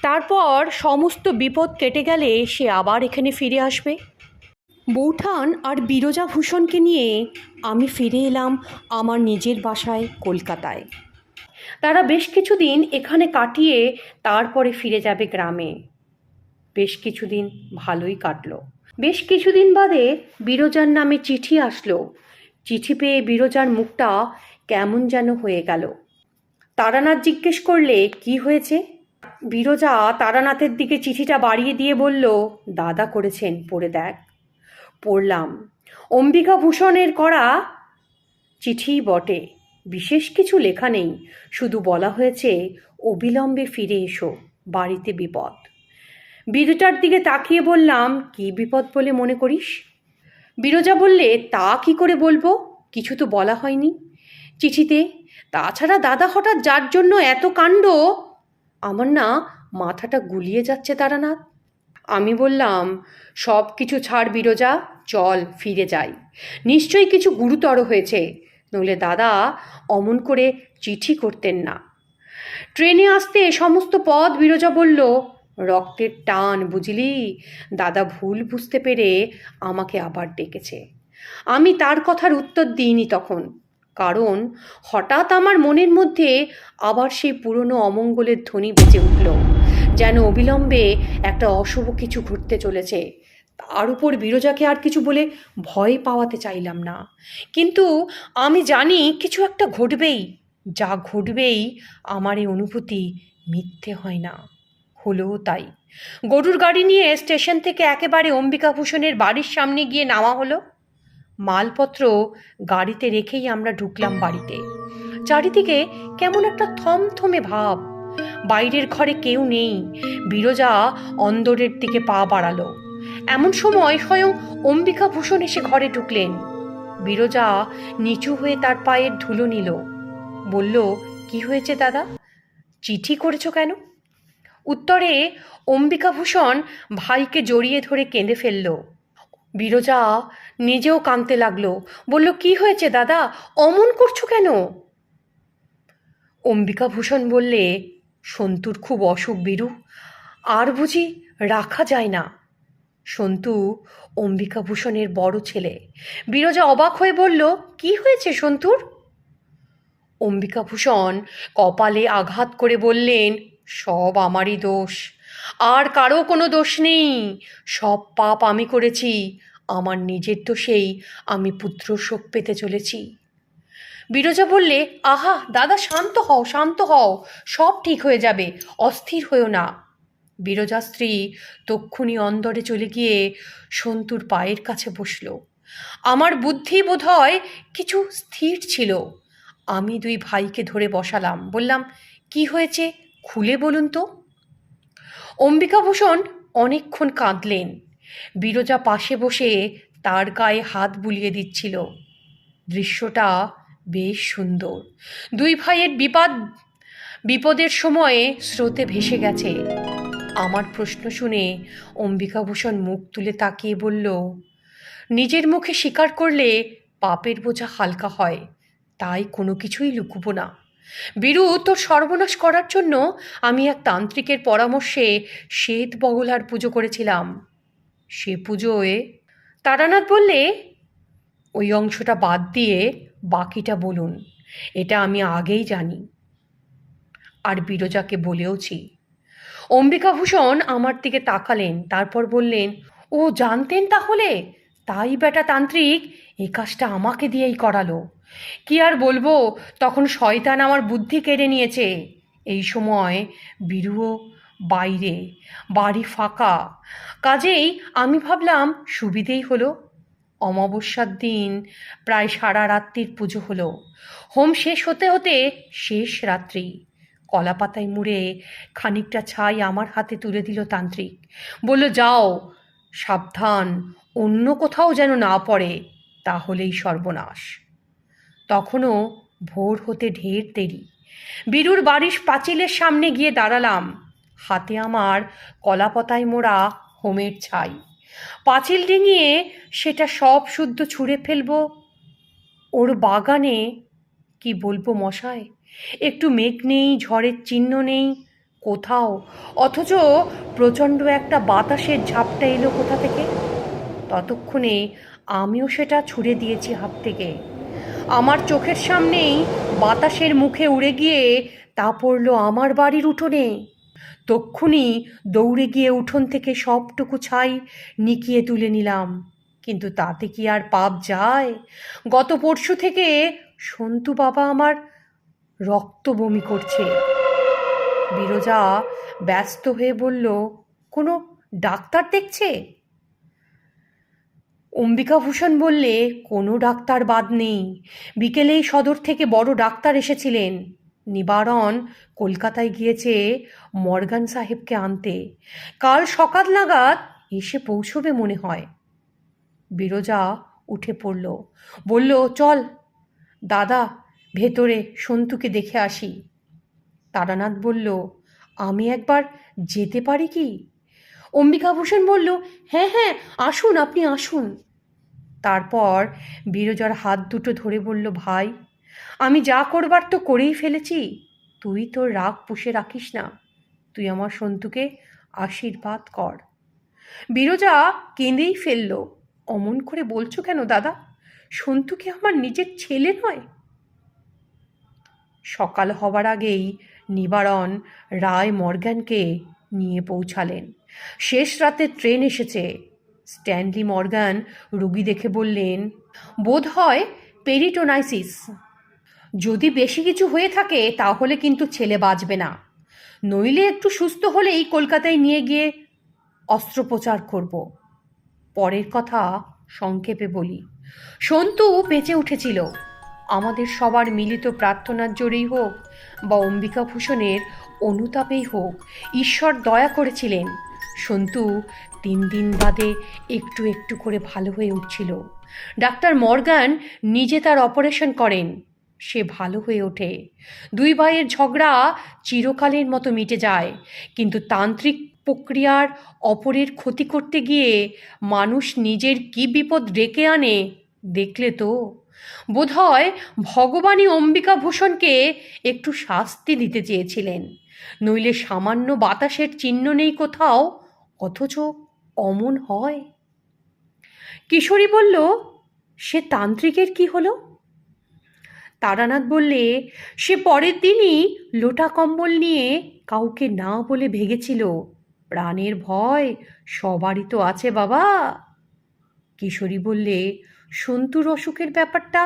তারপর সমস্ত বিপদ কেটে গেলে সে আবার এখানে ফিরে আসবে। বৌঠান আর বিরজা ভূষণকে নিয়ে আমি ফিরে এলাম আমার নিজের বাসায় কলকাতায়। তারা বেশ কিছুদিন এখানে কাটিয়ে তারপরে ফিরে যাবে গ্রামে। বেশ কিছুদিন ভালোই কাটলো। বেশ কিছুদিন বাদে বিরজার নামে চিঠি আসলো। চিঠি পেয়ে বিরজার মুখটা কেমন যেন হয়ে গেল। তারানাথ জিজ্ঞেস করলে কি হয়েছে। বিরজা তারানাথের দিকে চিঠিটা বাড়িয়ে দিয়ে বলল, দাদা করেছেন, পড়ে দেখ। পড়লাম। অম্বিকা ভূষণের করা চিঠিই বটে, বিশেষ কিছু লেখা নেই, শুধু বলা হয়েছে অবিলম্বে ফিরে এসো, বাড়িতে বিপদ। বিরজার দিকে তাকিয়ে বললাম, কি বিপদ বলে মনে করিস? বিরজা বললে, তা কি করে বলবো, কিছু তো বলা হয়নি চিঠিতে। তাছাড়া দাদা হঠাৎ যার জন্য এত কাণ্ড, আমার না মাথাটা গুলিয়ে যাচ্ছে তারানাথ। আমি বললাম, সব কিছু ছাড় বিরজা, চল ফিরে যাই, নিশ্চয়ই কিছু গুরুতর হয়েছে, নইলে দাদা অমন করে চিঠি করতেন না। ট্রেনে আসতে সমস্ত পথ বিরজা বলল, রক্তের টান বুঝলি, দাদা ভুল বুঝতে পেরে আমাকে আবার ডেকেছে। আমি তার কথার উত্তর দিইনি তখন, কারণ হঠাৎ আমার মনের মধ্যে আবার সেই পুরনো অমঙ্গলের ধ্বনি বেজে উঠল, যেন অবিলম্বে একটা অশুভ কিছু ঘটতে চলেছে। তার উপর বিরজাকে আর কিছু বলে ভয় পাওয়াতে চাইলাম না, কিন্তু আমি জানি কিছু একটা ঘটবেই। যা ঘটবেই, আমার এই অনুভূতি মিথ্যে হয় না। হলো তাই। গরুর গাড়ি নিয়ে স্টেশন থেকে একেবারে অম্বিকা ভূষণের বাড়ির সামনে গিয়ে নামা হলো। মালপত্র গাড়িতে রেখেই আমরা ঢুকলাম বাড়িতে। চারিদিকে কেমন একটা থমথমে ভাব। বাইরের ঘরে কেউ নেই। বিরজা অন্দরের দিকে পা বাড়ালো। এমন সময় স্বয়ং অম্বিকা ভূষণ এসে ঘরে ঢুকলেন। বিরজা নিচু হয়ে তার পায়ের ধুলো নিল। বলল, কি হয়েছে দাদা, চিঠি করেছো কেন? উত্তরে অম্বিকা ভূষণ ভাইকে জড়িয়ে ধরে কেঁদে ফেলল। বিরজা নিজেও কাঁদতে লাগলো। বলল, কি হয়েছে দাদা, অমন করছো কেন? অম্বিকা ভূষণ বললে, সন্তুর খুব অসুখ বীরু, আর বুঝি রাখা যায় না। সন্তু অম্বিকা ভূষণের বড় ছেলে। বিরজা অবাক হয়ে বলল, কি হয়েছে সন্তুর? অম্বিকা ভূষণ কপালে আঘাত করে বললেন, সব আমারই দোষ, আর কারো কোনো দোষ নেই, সব পাপ আমি করেছি, আমার নিজের দোষেই আমি পুত্র শোক পেতে চলেছি। বিরজা বললে, আহা দাদা, শান্ত হও, শান্ত হও, সব ঠিক হয়ে যাবে, অস্থির হয়েও না। বিরজা স্ত্রী তক্ষুনি অন্দরে চলে গিয়ে সন্তুর পায়ের কাছে বসল। আমার বুদ্ধি বোধহয় কিছু স্থির ছিল। আমি দুই ভাইকে ধরে বসালাম। বললাম, কি হয়েছে খুলে বলুন তো। অম্বিকা ভূষণ অনেকক্ষণ কাঁদলেন। বিরজা পাশে বসে তার গায়ে হাত বুলিয়ে দিচ্ছিল। দৃশ্যটা বেশ সুন্দর। দুই ভাইয়ের বিপদের সময়ে স্রোতে ভেসে গেছে। আমার প্রশ্ন শুনে অম্বিকা ভূষণ মুখ তুলে তাকিয়ে বলল, নিজের মুখে স্বীকার করলে পাপের বোঝা হালকা হয়, তাই কোনো কিছুই লুকুবো না। বীরু, তোর সর্বনাশ করার জন্য আমি এক তান্ত্রিকের পরামর্শে শ্বেত বগলার পুজো করেছিলাম। সে পুজোয় তারানাথ বললে, ওই অংশটা বাদ দিয়ে বাকিটা বলুন, এটা আমি আগেই জানি, আর বিরজাকে বলেওছি। অম্বিকা ভূষণ আমার দিকে তাকালেন, তারপর বললেন, ও জানতেন তাহলে, তাই বেটা তান্ত্রিক এই কাজটা আমাকে দিয়েই করালো। কি আর বলবো, তখন শয়তান আমার বুদ্ধি কেড়ে নিয়েছে। এই সময় বীরুও বাইরে, বাড়ি ফাঁকা, কাজেই আমি ভাবলাম সুবিধেই হলো। অমাবস্যার দিন প্রায় সারা রাত্রির পুজো হলো। হোম শেষ হতে হতে শেষ রাত্রি। কলাপাতায় মুড়ে খানিকটা ছাই আমার হাতে তুলে দিল তান্ত্রিক। বলল, যাও, সাবধান, অন্য কোথাও যেন না পড়ে, তাহলেই সর্বনাশ। তখনও ভোর হতে ঢের দেরি। বীরুর বাড়ির পাঁচিলের সামনে গিয়ে দাঁড়ালাম। হাতে আমার কলাপাতায় মোড়া হোমের ছাই। পাঁচিল ডিঙিয়ে সেটা সব শুদ্ধ ছুঁড়ে ফেলবো ওর বাগানে। কি বলবো মশাই, একটু মেঘ নেই, ঝড়ের চিহ্ন নেই কোথাও, অথচ প্রচণ্ড একটা বাতাসের ঝাপটা এলো কোথা থেকে। ততক্ষণে আমিও সেটা ছুঁড়ে দিয়েছি হাত থেকে। আমার চোখের সামনেই বাতাসের মুখে উড়ে গিয়ে তা পড়ল আমার বাড়ির উঠোনে। তক্ষুনি দৌড়ে গিয়ে উঠোন থেকে সবটুকু ছাই নিকিয়ে তুলে নিলাম। কিন্তু তাতে কি আর পাপ যায়? গত পরশু থেকে সন্তু বাবা আমার রক্ত বমি করছে। বিরজা ব্যস্ত হয়ে বলল, কোনো ডাক্তার দেখছে? অম্বিকাভূষণ বললে, কোনো ডাক্তার বাদ নেই। বিকেলেই সদর থেকে বড় ডাক্তার এসেছিলেন। নিবারণ কলকাতায় গিয়েছে মর্গান সাহেবকে আনতে। কাল সকাল নাগাদ এসে পৌঁছবে মনে হয়। বিরজা উঠে পড়ল, বলল, চল দাদা, ভেতরে সন্তুকে দেখে আসি। তারানাথ বলল, আমি একবার যেতে পারি কি? অম্বিকাভূষণ বলল, হ্যাঁ হ্যাঁ, আসুন, আপনি আসুন। তারপর বিরজার হাত দুটো ধরে বলল, ভাই, আমি যা করবার তো করেই ফেলেছি, তুই তোর রাগ পুষে রাখিস না, তুই আমার সন্তুকে আশীর্বাদ কর। বিরজা কেঁদেই ফেলল, অমন করে বলছো কেন দাদা? সন্তু কি আমার নিজের ছেলে নয়? সকাল হবার আগেই নিবারণ রায় মর্গ্যানকে নিয়ে পৌঁছালেন। শেষ রাতে ট্রেন এসেছে। স্ট্যানলি মর্গ্যান রুগী দেখে বললেন, বোধ হয় পেরিটোনাইসিস। যদি বেশি কিছু হয়ে থাকে তাহলে কিন্তু ছেলে বাঁচবে না, নইলে একটু সুস্থ হলেই কলকাতায় নিয়ে গিয়ে অস্ত্রোপচার করব। পরের কথা সংক্ষেপে বলি, সন্তু বেঁচে উঠেছিল। আমাদের সবার মিলিত প্রার্থনার জোরেই হোক বা অম্বিকাভূষণের অনুতাপেই হোক, ঈশ্বর দয়া করেছিলেন। সন্তু 3 দিন বাদে একটু একটু করে ভালো হয়ে উঠছিল। ডাক্তার মর্গান নিজে তার অপারেশন করেন, সে ভালো হয়ে ওঠে। 2 ভাইয়ের ঝগড়া চিরকালের মতো মিটে যায়। কিন্তু তান্ত্রিক প্রক্রিয়ার অপরের ক্ষতি করতে গিয়ে মানুষ নিজের কি বিপদ ডেকে আনে দেখলে তো। বোধহয় ভগবানই অম্বিকাভূষণকে একটু শাস্তি দিতে চেয়েছিলেন, নইলে সামান্য বাতাসের চিহ্ন নেই কোথাও, অথচ অমন হয়। কিশোরী বলল, সে তান্ত্রিকের কি হলো? তারানাথ বললে, সে পরের দিনই লোটা কম্বল নিয়ে কাউকে না বলে ভেগেছিল। প্রাণের ভয় সবারই তো আছে বাবা। কিশোরী বললে, সন্তুর অসুখের ব্যাপারটা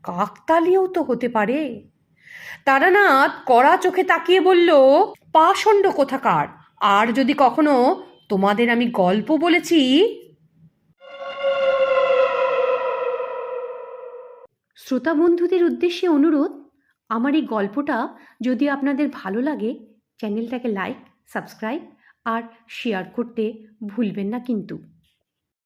কাকতালীয়ও তো হতে পারে। তারানাথ কড়া চোখে তাকিয়ে বলল, পাষণ্ড কোথাকার, আর যদি কখনো তোমাদের আমি গল্প বলেছি। শ্রোতা বন্ধুদের উদ্দেশ্যে অনুরোধ, আমার এই গল্পটা যদি আপনাদের ভালো লাগে, চ্যানেলটাকে লাইক, সাবস্ক্রাইব আর শেয়ার করতে ভুলবেন না কিন্তু।